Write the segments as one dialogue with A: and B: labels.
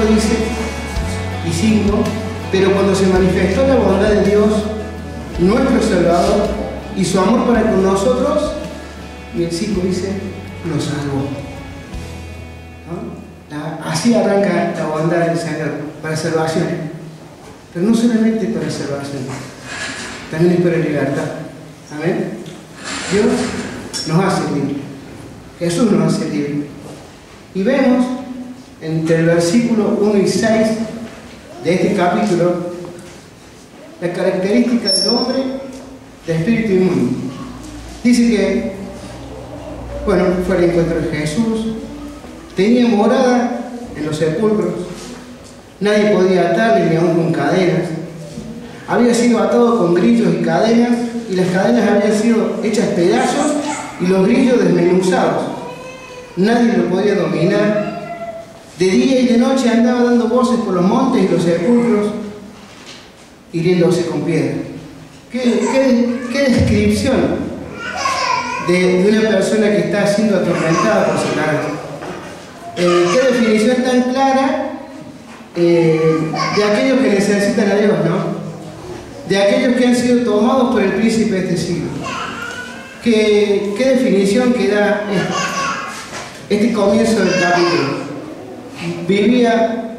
A: 4 dice, y 5, pero cuando se manifestó la bondad de Dios, nuestro Salvador, y su amor para con nosotros, y el 5 dice, nos salvó. ¿No? Así arranca la bondad del Señor, para salvación. Pero no solamente para salvación, también es para libertad. Amén. Dios nos hace libres. Jesús nos hace libres. Y vemos entre el versículo 1 y 6 de este capítulo la característica del hombre de espíritu inmundo. Dice que, bueno, fue el encuentro de Jesús, tenía morada en los sepulcros, nadie podía atarle ni aún con cadenas, había sido atado con grillos y cadenas, y las cadenas habían sido hechas pedazos y los grillos desmenuzados. Nadie lo podía dominar. De día y de noche andaba dando voces por los montes y los sepulcros, hiriéndose con piedra. ¿Qué descripción de una persona que está siendo atormentada por Satanás? ¿Qué definición tan clara de aquellos que necesitan a Dios, ¿no? De aquellos que han sido tomados por el príncipe de este siglo. ¿Qué definición que da este comienzo del capítulo? Vivía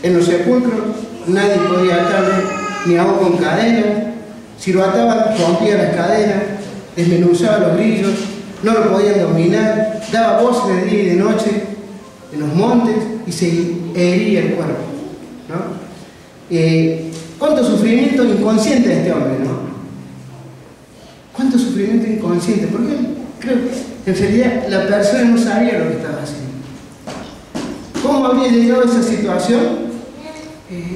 A: en los sepulcros, nadie podía atarle, ni aún con cadenas. Si lo ataban, rompía las cadenas, desmenuzaba los grillos, no lo podían dominar, daba voces de día y de noche en los montes y se hería el cuerpo, ¿no? ¿Cuánto sufrimiento inconsciente de este hombre, no? ¿Cuánto sufrimiento inconsciente? Porque creo que en realidad la persona no sabía lo que estaba haciendo. ¿Cómo habría llegado a esa situación?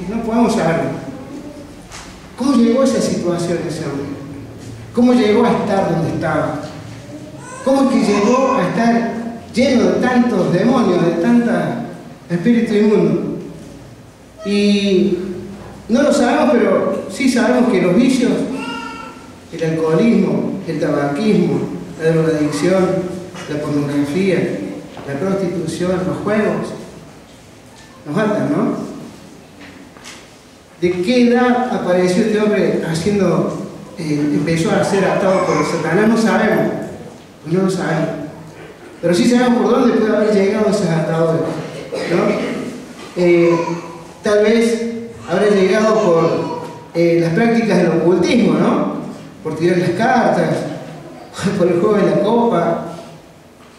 A: No podemos saberlo. ¿Cómo llegó a esa situación ese hombre? ¿Cómo llegó a estar donde estaba? ¿Cómo es que llegó a estar lleno de tantos demonios, de tanta espíritu inmundo? Y no lo sabemos, pero sí sabemos que los vicios, el alcoholismo, el tabaquismo, la drogadicción, la pornografía, la prostitución, los juegos, nos atan, ¿no? ¿De qué edad apareció este hombre empezó a ser atado por Satanás? No sabemos, pues no lo sabemos. Pero sí sabemos por dónde puede haber llegado esos atadores, ¿no? Tal vez habrá llegado por las prácticas del ocultismo, ¿no? Por tirar las cartas, por el juego de la copa,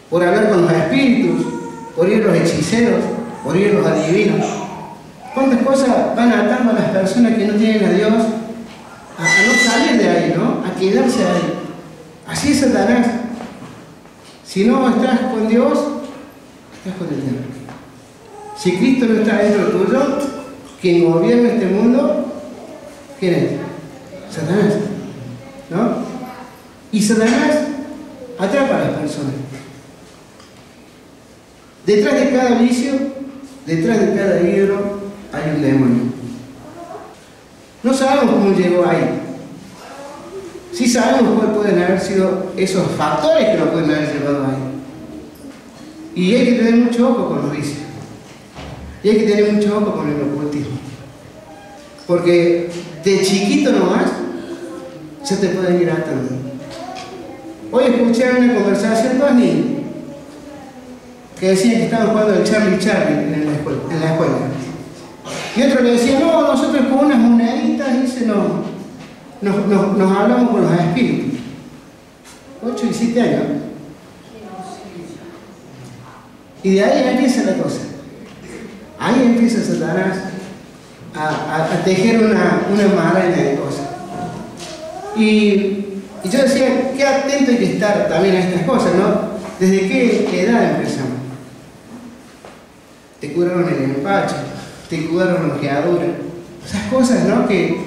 A: por hablar con los espíritus, por ir a los hechiceros, por ir a los adivinos. ¿Cuántas cosas van atando a las personas que no tienen a Dios a no salir de ahí, ¿no? A quedarse ahí. Así es Satanás. Si no estás con Dios, estás con el diablo. Si Cristo no está dentro tuyo, quien gobierna este mundo, ¿quién es? Satanás, ¿no? Y Satanás atrapa a las personas. Detrás de cada vicio, detrás de cada ídolo, hay un demonio. No sabemos cómo llegó ahí. Sí sabemos cuáles pueden haber sido esos factores que lo pueden haber llevado ahí. Y hay que tener mucho ojo con los vicios. Y hay que tener mucho ojo con el ocultismo. Porque de chiquito nomás, ya te pueden ir atando. Hoy escuché una conversación de dos niños que decían que estaban jugando el Charlie en la escuela. Y otro le decía, no, nosotros con unas moneditas, dice, nos hablamos con los espíritus. 8 y 7 años. Y de ahí empieza la cosa. Ahí empieza Satanás a tejer una maraña de cosas. Y yo decía, qué atento hay que estar también a estas cosas, ¿no? ¿Desde qué edad empezamos? Te curaron el empacho, te curaron la ojeadura. Esas cosas, ¿no? Que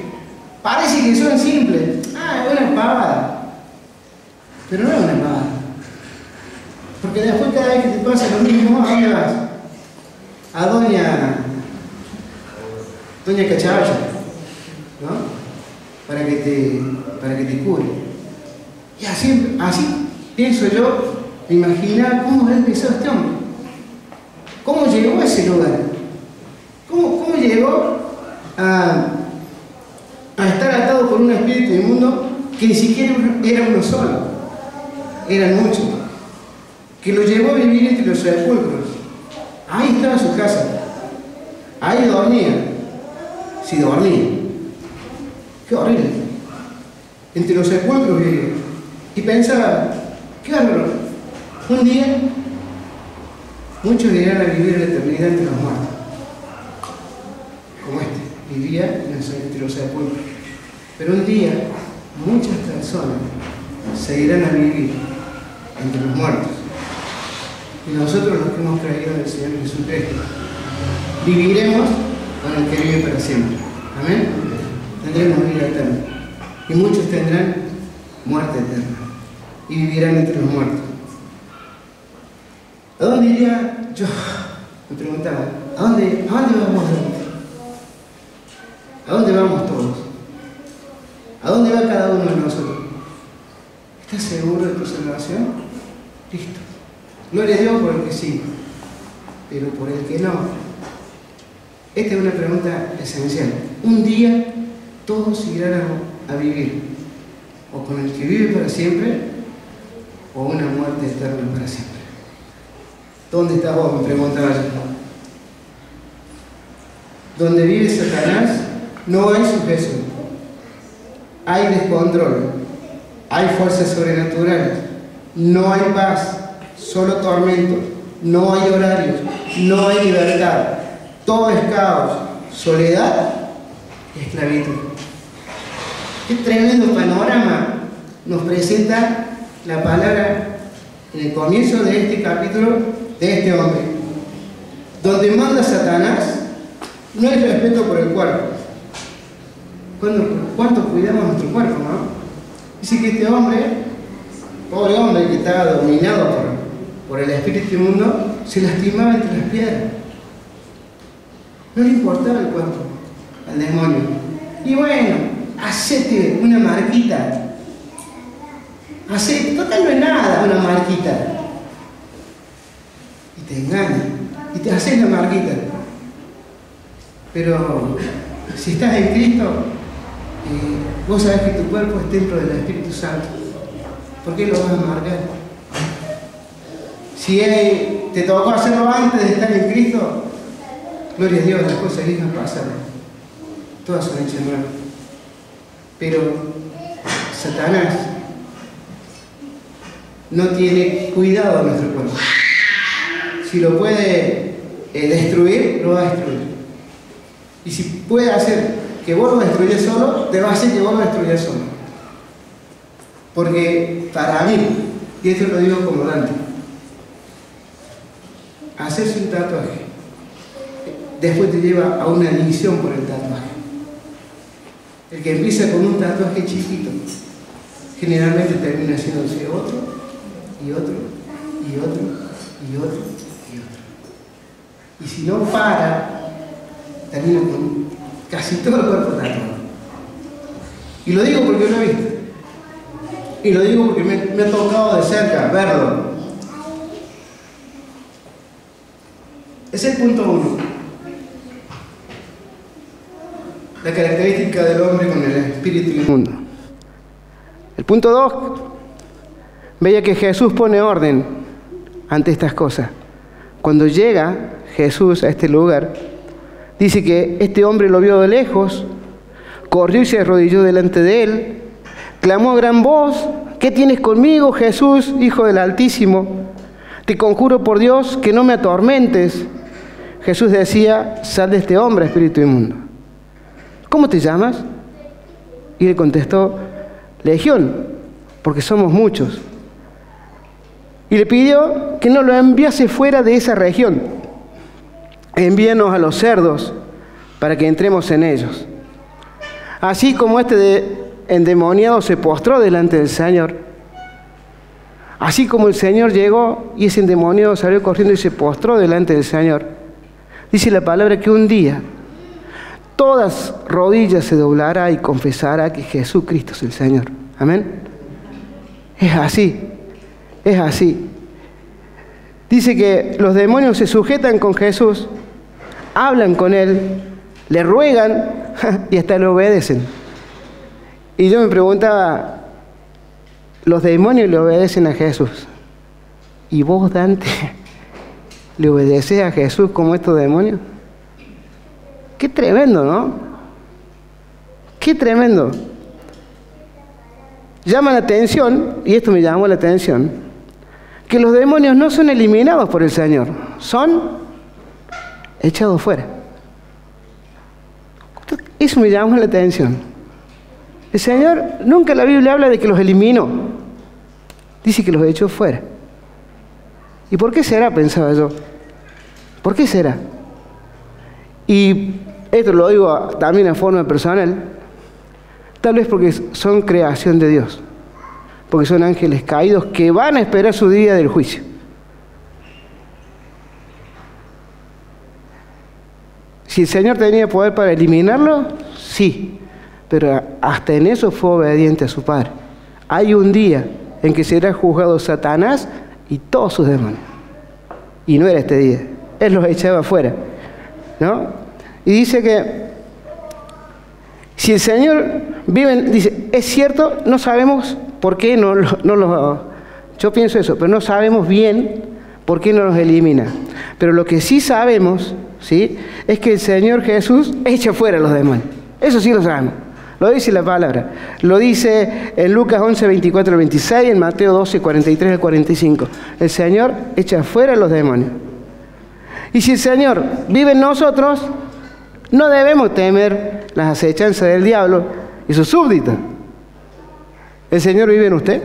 A: parece que son simples. Ah, es una pavada. Pero no es una pavada. Porque después cada vez que te pasa lo mismo, ¿a dónde vas? A Doña Cachaballa, ¿no? Para que te cure. Y así pienso yo, me imaginaba cómo habrá empezado este hombre. ¿Cómo llegó a ese lugar? a estar atado por un espíritu inmundo que ni siquiera era uno solo, eran muchos, que lo llevó a vivir entre los sepulcros. Ahí estaba su casa, ahí dormía, si dormía. Qué horrible. Entre los sepulcros vivía. Y pensaba, qué horror, un día muchos irán a vivir la eternidad entre los muertos, como vivía entre los sepulcros. Pero un día muchas personas se irán a vivir entre los muertos. Y nosotros, los que hemos creído en el Señor Jesucristo, viviremos con el que vive para siempre. Amén. Tendremos vida eterna. Y muchos tendrán muerte eterna y vivirán entre los muertos. ¿A dónde iría yo? Me preguntaba, ¿a dónde vamos? ¿A dónde vamos todos? ¿A dónde va cada uno de nosotros? ¿Estás seguro de tu salvación? Listo. Gloria a Dios por el que sí, pero por el que no. Esta es una pregunta esencial. Un día todos irán a vivir, o con el que vive para siempre, o una muerte eterna para siempre. ¿Dónde estás vos? Me preguntaba yo. Donde vive Satanás no hay sujeción, hay descontrol, hay fuerzas sobrenaturales, no hay paz, solo tormento, no hay horarios, no hay libertad, todo es caos, soledad y esclavitud. Qué tremendo panorama nos presenta la palabra en el comienzo de este capítulo de este hombre. Donde manda Satanás, no hay respeto por el cuerpo. ¿Cuánto cuidamos nuestro cuerpo, no? Dice que este hombre, pobre hombre que estaba dominado por el espíritu inmundo, se lastimaba entre las piedras. No le importaba el cuerpo al demonio. Y bueno, hacete una marquita. Total no es nada una marquita. Y te engaña. Y te haces la marquita. Pero si estás en Cristo, vos sabés que tu cuerpo es templo del Espíritu Santo. ¿Por qué lo vas a marcar? Si te tocó hacerlo antes de estar en Cristo, gloria a Dios, las cosas viejas pasaron. Todas son hechas nuevas. Pero Satanás no tiene cuidado de nuestro cuerpo. Si lo puede destruir, lo va a destruir. Y si puede hacer que vos lo destruyas solo, te va a hacer que vos lo destruyas solo. Porque para mí, y esto lo digo como Dante, hacerse un tatuaje después te lleva a una adicción por el tatuaje. El que empieza con un tatuaje chiquito generalmente termina haciéndose otro y otro y otro y otro y otro. Y si no para, termina con casi todo el cuerpo tatuado. Y lo digo porque lo he visto. Y lo digo porque me ha tocado de cerca verlo. Ese es el punto 1. La característica del hombre con el espíritu inmundo. El punto 2. Veía que Jesús pone orden ante estas cosas. Cuando llega Jesús a este lugar, dice que este hombre lo vio de lejos, corrió y se arrodilló delante de él, clamó a gran voz: ¿qué tienes conmigo, Jesús, Hijo del Altísimo? Te conjuro por Dios que no me atormentes. Jesús decía: sal de este hombre, espíritu inmundo. ¿Cómo te llamas? Y le contestó: Legión, porque somos muchos. Y le pidió que no lo enviase fuera de esa región. Envíanos a los cerdos para que entremos en ellos. Así como este endemoniado se postró delante del Señor, así como el Señor llegó y ese endemoniado salió corriendo y se postró delante del Señor, dice la palabra que un día todas rodillas se doblará y confesará que Jesucristo es el Señor. Amén. Es así, es así. Dice que los demonios se sujetan con Jesús, hablan con Él, le ruegan y hasta le obedecen. Y yo me preguntaba, los demonios le obedecen a Jesús. ¿Y vos, Dante, le obedeces a Jesús como estos demonios? Qué tremendo, ¿no? Qué tremendo. Llama la atención, y esto me llamó la atención, que los demonios no son eliminados por el Señor, son echados fuera. Eso me llamó la atención. El Señor nunca en la Biblia habla de que los eliminó, dice que los echó fuera. ¿Y por qué será? Pensaba yo. ¿Por qué será? Y esto lo digo también en forma personal, tal vez porque son creación de Dios, porque son ángeles caídos que van a esperar su día del juicio. Si el Señor tenía poder para eliminarlo, sí, pero hasta en eso fue obediente a su Padre. Hay un día en que será juzgado Satanás y todos sus demonios. Y no era este día. Él los echaba afuera, ¿no? Y dice que si el Señor vive, dice, es cierto, no sabemos por qué no los... Yo pienso eso, pero no sabemos bien por qué no los elimina. Pero lo que sí sabemos, ¿sí?, es que el Señor Jesús echa fuera a los demonios. Eso sí lo sabemos. Lo dice la palabra. Lo dice en Lucas 11, 24 al 26, en Mateo 12, 43 al 45. El Señor echa fuera a los demonios. Y si el Señor vive en nosotros, no debemos temer las acechanzas del diablo y sus súbditos. ¿El Señor vive en usted?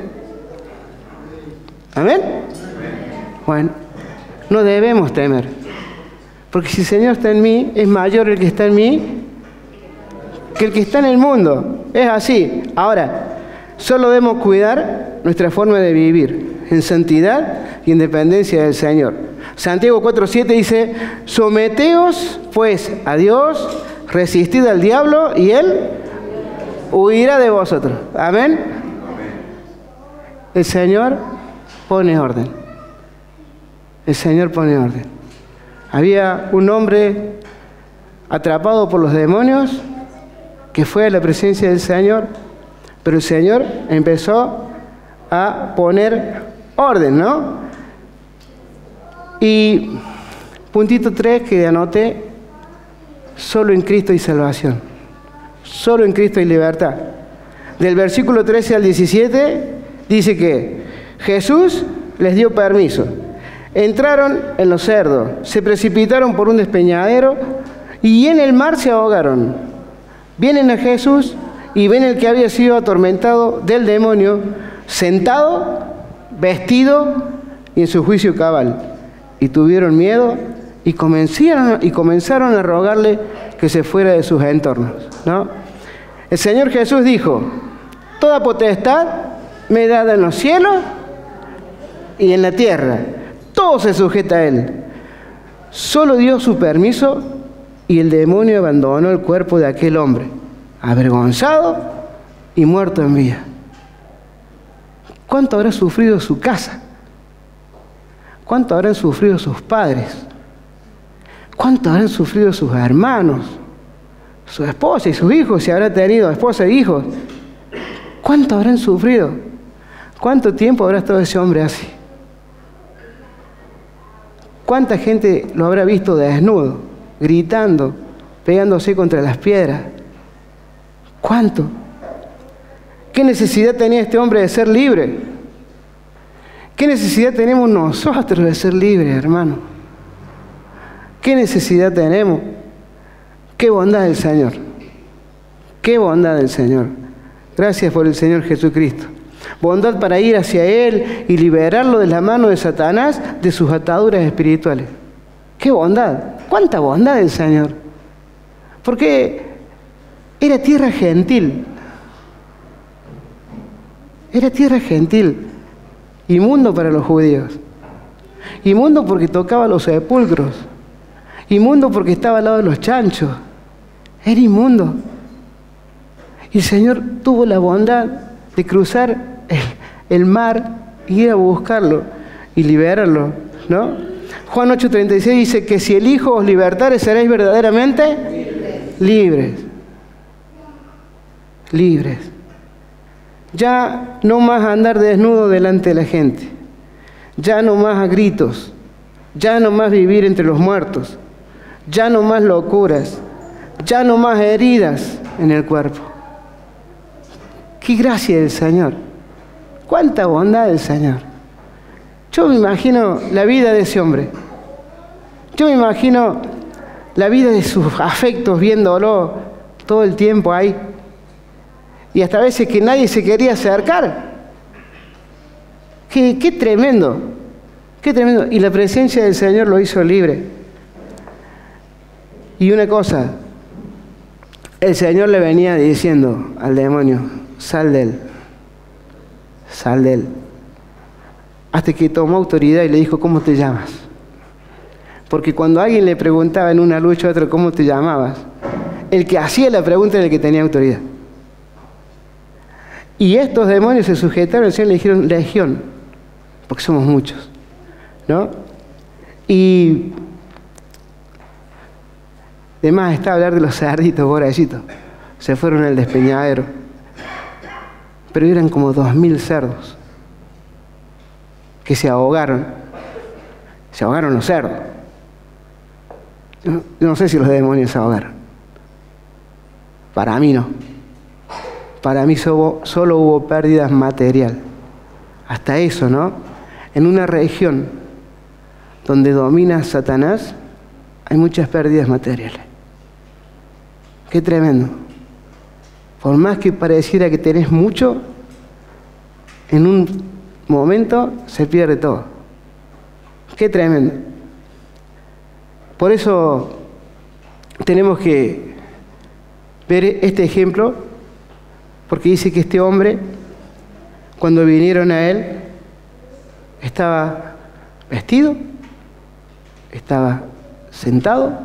A: ¿Amén? Bueno, no debemos temer. Porque si el Señor está en mí, es mayor el que está en mí que el que está en el mundo. Es así. Ahora, solo debemos cuidar nuestra forma de vivir en santidad y en dependencia del Señor. Santiago 4:7 dice, someteos pues a Dios, resistid al diablo y Él huirá de vosotros. Amén. El Señor pone orden. El Señor pone orden. Había un hombre atrapado por los demonios que fue a la presencia del Señor, pero el Señor empezó a poner orden, ¿no? Y puntito 3 que anoté, solo en Cristo hay salvación, solo en Cristo hay libertad. Del versículo 13 al 17 dice que Jesús les dio permiso. Entraron en los cerdos, se precipitaron por un despeñadero y en el mar se ahogaron. Vienen a Jesús y ven el que había sido atormentado del demonio, sentado, vestido y en su juicio cabal. Y tuvieron miedo y comenzaron a rogarle que se fuera de sus entornos, ¿no? El Señor Jesús dijo, toda potestad me es dada en los cielos y en la tierra. Todo se sujeta a Él. Solo dio su permiso y el demonio abandonó el cuerpo de aquel hombre, avergonzado y muerto en vida. ¿Cuánto habrá sufrido su casa? ¿Cuánto habrán sufrido sus padres? ¿Cuánto habrán sufrido sus hermanos? Su esposa y sus hijos, si habrá tenido esposa e hijos. ¿Cuánto habrán sufrido? ¿Cuánto tiempo habrá estado ese hombre así? ¿Cuánta gente lo habrá visto desnudo, gritando, pegándose contra las piedras? ¿Cuánto? ¿Qué necesidad tenía este hombre de ser libre? ¿Qué necesidad tenemos nosotros de ser libres, hermano? ¿Qué necesidad tenemos? ¡Qué bondad del Señor! ¡Qué bondad del Señor! Gracias por el Señor Jesucristo. Bondad para ir hacia Él y liberarlo de la mano de Satanás, de sus ataduras espirituales. ¡Qué bondad! ¡Cuánta bondad del Señor! Porque era tierra gentil. Era tierra gentil. Inmundo para los judíos. Inmundo porque tocaba los sepulcros. Inmundo porque estaba al lado de los chanchos. Era inmundo. Y el Señor tuvo la bondad de cruzar el mar y ir a buscarlo y liberarlo, ¿no? Juan 8:36 dice que si el Hijo os libertare seréis verdaderamente libres. libres. Ya no más andar desnudo delante de la gente, ya no más a gritos, ya no más vivir entre los muertos, ya no más locuras, ya no más heridas en el cuerpo. ¡Qué gracia del Señor! ¡Cuánta bondad del Señor! Yo me imagino la vida de ese hombre. Yo me imagino la vida de sus afectos viéndolo todo el tiempo ahí. Y hasta veces que nadie se quería acercar. ¡Qué tremendo! ¡Qué tremendo! Y la presencia del Señor lo hizo libre. Y una cosa, el Señor le venía diciendo al demonio, sal de él, sal de él. Hasta que tomó autoridad y le dijo, ¿cómo te llamas? Porque cuando alguien le preguntaba en una lucha a otro, ¿cómo te llamabas? El que hacía la pregunta era el que tenía autoridad. Y estos demonios se sujetaron al Señor y le dijeron, legión, porque somos muchos, ¿no? Y además está hablar de los cerditos, pobrecitos. Se fueron al despeñadero. Pero eran como 2000 cerdos que se ahogaron. Se ahogaron los cerdos. Yo no sé si los demonios se ahogaron. Para mí no. Para mí solo hubo pérdidas material. Hasta eso, ¿no? En una región donde domina Satanás hay muchas pérdidas materiales. Qué tremendo. Por más que pareciera que tenés mucho, en un momento se pierde todo. Qué tremendo. Por eso tenemos que ver este ejemplo, porque dice que este hombre, cuando vinieron a él, estaba vestido, estaba sentado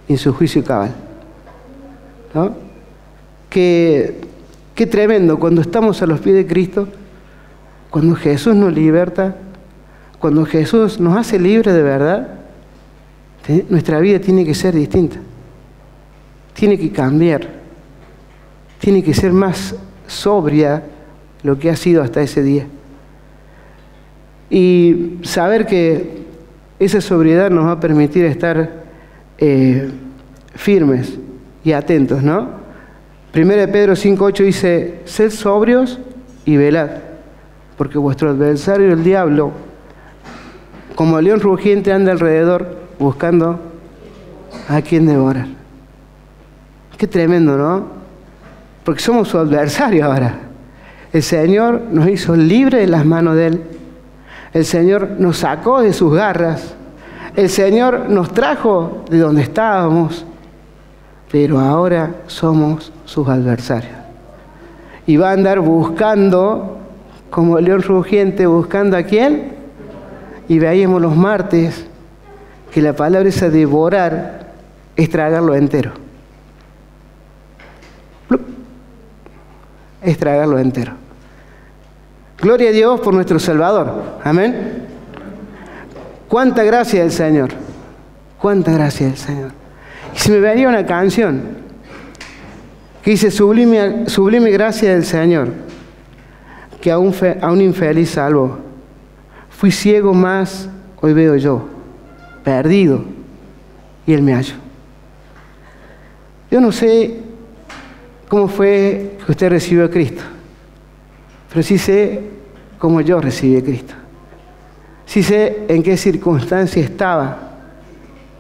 A: en su juicio cabal, ¿no? Qué tremendo cuando estamos a los pies de Cristo, cuando Jesús nos liberta, cuando Jesús nos hace libres de verdad, nuestra vida tiene que ser distinta, tiene que cambiar, tiene que ser más sobria lo que ha sido hasta ese día. Y saber que esa sobriedad nos va a permitir estar firmes y atentos, ¿no? 1 Pedro 5:8 dice, sed sobrios y velad, porque vuestro adversario el diablo, como león rugiente, anda alrededor buscando a quien devorar. Qué tremendo, ¿no? Porque somos su adversario ahora. El Señor nos hizo libre de las manos de Él. El Señor nos sacó de sus garras. El Señor nos trajo de donde estábamos. Pero ahora somos sus adversarios. Y va a andar buscando, como el león rugiente, buscando a quién. Y veíamos los martes que la palabra esa devorar es tragarlo entero. Es tragarlo entero. Gloria a Dios por nuestro Salvador. Amén. Cuánta gracia del Señor. Cuánta gracia del Señor. Y se me venía una canción que dice, sublime gracia del Señor, que a un infeliz salvo. Fui ciego, mas hoy veo yo, perdido, y Él me halló. Yo no sé cómo fue que usted recibió a Cristo, pero sí sé cómo yo recibí a Cristo. Sí sé en qué circunstancia estaba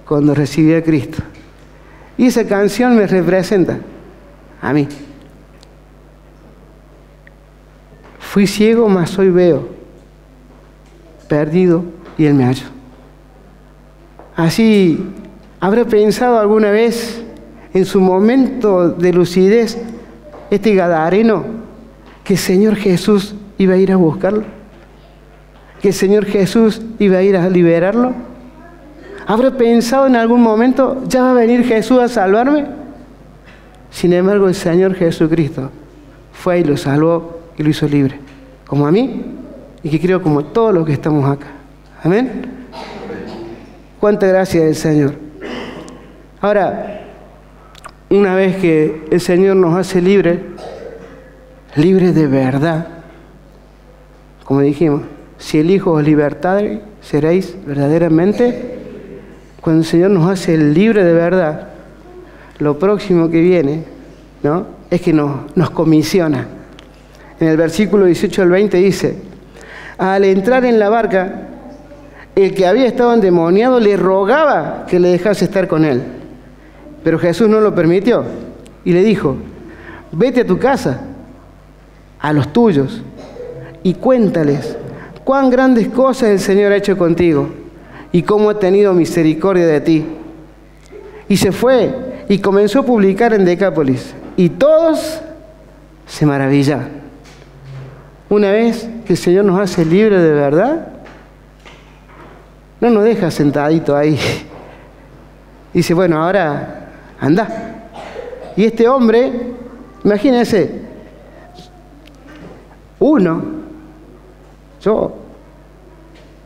A: cuando recibí a Cristo. Y esa canción me representa a mí. Fui ciego, mas hoy veo, perdido, y Él me halló. Así, ¿habrá pensado alguna vez en su momento de lucidez este gadareno que el Señor Jesús iba a ir a buscarlo? ¿Que el Señor Jesús iba a ir a liberarlo? ¿Habrá pensado en algún momento, ya va a venir Jesús a salvarme? Sin embargo, el Señor Jesucristo fue y lo salvó y lo hizo libre, como a mí y que creo como todos los que estamos acá. Amén. Cuánta gracia del Señor. Ahora, una vez que el Señor nos hace libres de verdad, como dijimos, si el Hijo os libertare, seréis verdaderamente. Cuando el Señor nos hace libre de verdad, lo próximo que viene, ¿no?, es que nos comisiona. En el versículo 18 al 20 dice: al entrar en la barca, el que había estado endemoniado le rogaba que le dejase estar con él. Pero Jesús no lo permitió y le dijo: vete a tu casa, a los tuyos, y cuéntales cuán grandes cosas el Señor ha hecho contigo y cómo ha tenido misericordia de ti. Y se fue y comenzó a publicar en Decápolis, y todos se maravillaban. Una vez que el Señor nos hace libres de verdad, no nos deja sentadito ahí. Dice: bueno, ahora anda. Y este hombre, imagínense, yo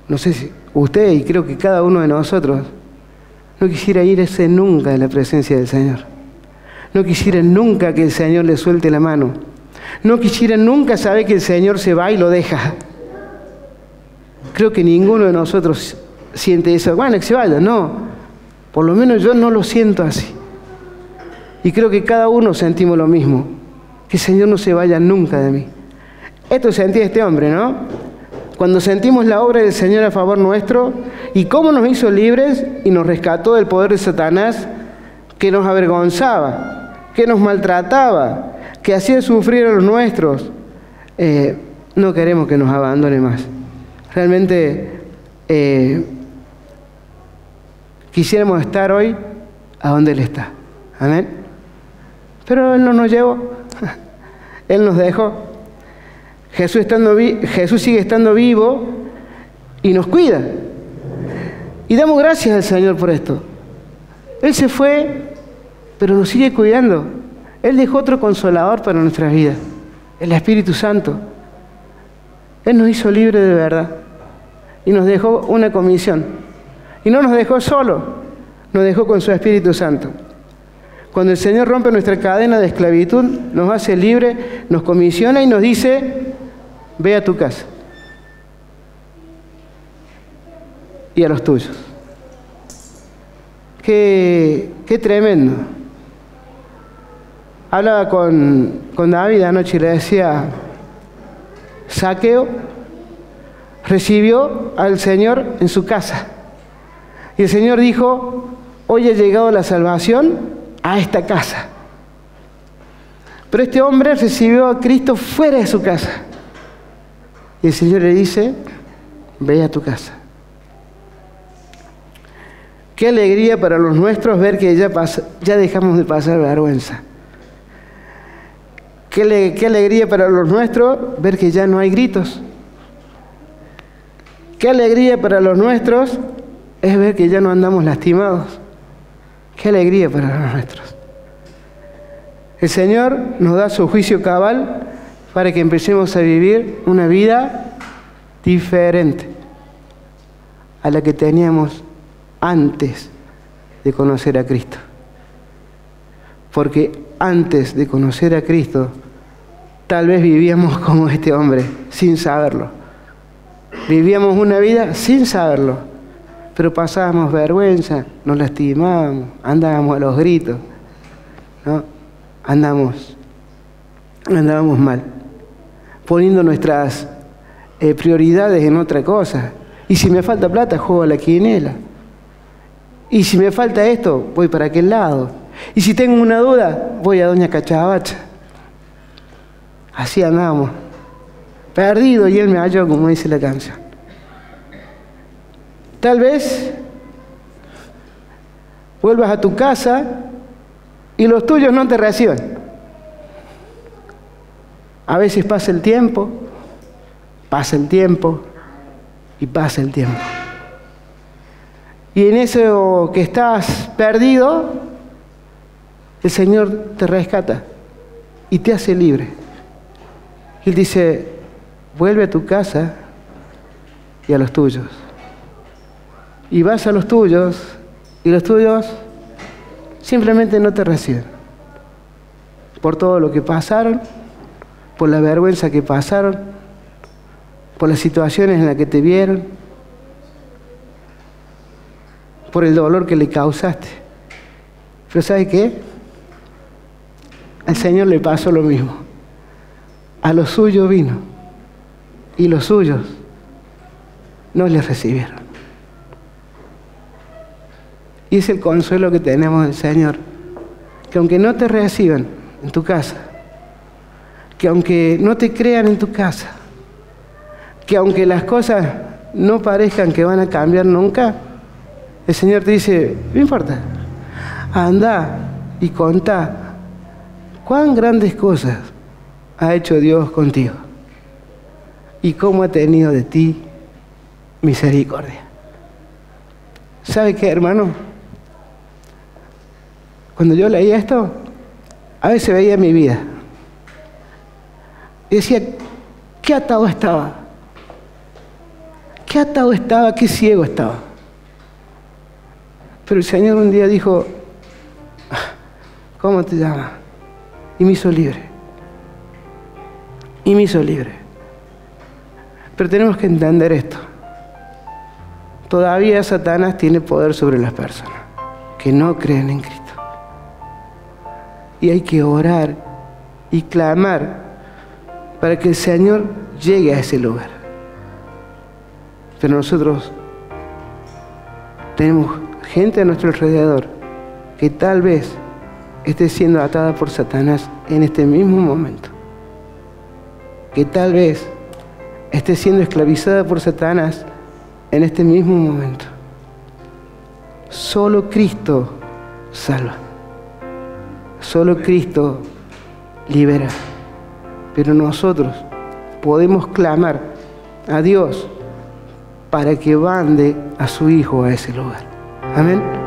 A: no sé si usted, y creo que cada uno de nosotros, no quisiera irse nunca de la presencia del Señor. No quisiera nunca que el Señor le suelte la mano. No quisiera nunca saber que el Señor se va y lo deja. Creo que ninguno de nosotros siente eso. Bueno, que se vaya. No, por lo menos yo no lo siento así. Y creo que cada uno sentimos lo mismo. Que el Señor no se vaya nunca de mí. Esto sentía este hombre, ¿no? Cuando sentimos la obra del Señor a favor nuestro y cómo nos hizo libres y nos rescató del poder de Satanás, que nos avergonzaba, que nos maltrataba, que hacía sufrir a los nuestros, no queremos que nos abandone más. Realmente quisiéramos estar hoy a donde Él está. Amén. Pero Él no nos llevó. Él nos dejó. Jesús sigue estando vivo y nos cuida. Y damos gracias al Señor por esto. Él se fue, pero nos sigue cuidando. Él dejó otro consolador para nuestras vidas, el Espíritu Santo. Él nos hizo libres de verdad y nos dejó una comisión. Y no nos dejó solo, nos dejó con su Espíritu Santo. Cuando el Señor rompe nuestra cadena de esclavitud, nos hace libre, nos comisiona y nos dice: ve a tu casa y a los tuyos. Qué tremendo. Hablaba con David anoche y le decía: Zaqueo recibió al Señor en su casa. Y el Señor dijo: hoy ha llegado la salvación a esta casa. Pero este hombre recibió a Cristo fuera de su casa. Y el Señor le dice: ve a tu casa. Qué alegría para los nuestros ver que ya dejamos de pasar vergüenza. Qué alegría para los nuestros ver que ya no hay gritos. Qué alegría para los nuestros es ver que ya no andamos lastimados. Qué alegría para los nuestros. El Señor nos da su juicio cabal para que empecemos a vivir una vida diferente a la que teníamos antes de conocer a Cristo. Porque antes de conocer a Cristo, tal vez vivíamos como este hombre, sin saberlo. Vivíamos una vida sin saberlo, pero pasábamos vergüenza, nos lastimábamos, andábamos a los gritos, ¿no? Andábamos mal, poniendo nuestras prioridades en otra cosa. Y si me falta plata, juego a la quinela. Y si me falta esto, voy para aquel lado. Y si tengo una duda, voy a Doña Cachabacha. Así andábamos, perdido, y Él me halló, como dice la canción. Tal vez vuelvas a tu casa y los tuyos no te reciben. A veces pasa el tiempo y pasa el tiempo. Y en eso que estás perdido, el Señor te rescata y te hace libre. Él dice: vuelve a tu casa y a los tuyos. Y vas a los tuyos y los tuyos simplemente no te reciben. por todo lo que pasaron, por la vergüenza que pasaron, por las situaciones en las que te vieron, por el dolor que le causaste. Pero ¿sabe qué? Al Señor le pasó lo mismo. A los suyos vino y los suyos no les recibieron. Y es el consuelo que tenemos del Señor, que aunque no te reciban en tu casa, que aunque no te crean en tu casa, que aunque las cosas no parezcan que van a cambiar nunca, el Señor te dice, no importa, anda y contá cuán grandes cosas ha hecho Dios contigo y cómo ha tenido de ti misericordia. ¿Sabe qué, hermano? Cuando yo leía esto, a veces veía mi vida y decía, qué atado estaba, qué atado estaba, qué ciego estaba. Pero el Señor un día dijo, ¿cómo te llamas? Y me hizo libre. Y me hizo libre. Pero tenemos que entender esto. Todavía Satanás tiene poder sobre las personas que no creen en Cristo. Y hay que orar y clamar para que el Señor llegue a ese lugar. Pero nosotros tenemos gente a nuestro alrededor que tal vez esté siendo atada por Satanás en este mismo momento. Que tal vez esté siendo esclavizada por Satanás en este mismo momento. Solo Cristo salva. Solo Cristo libera. Pero nosotros podemos clamar a Dios para que mande a su Hijo a ese lugar. Amén.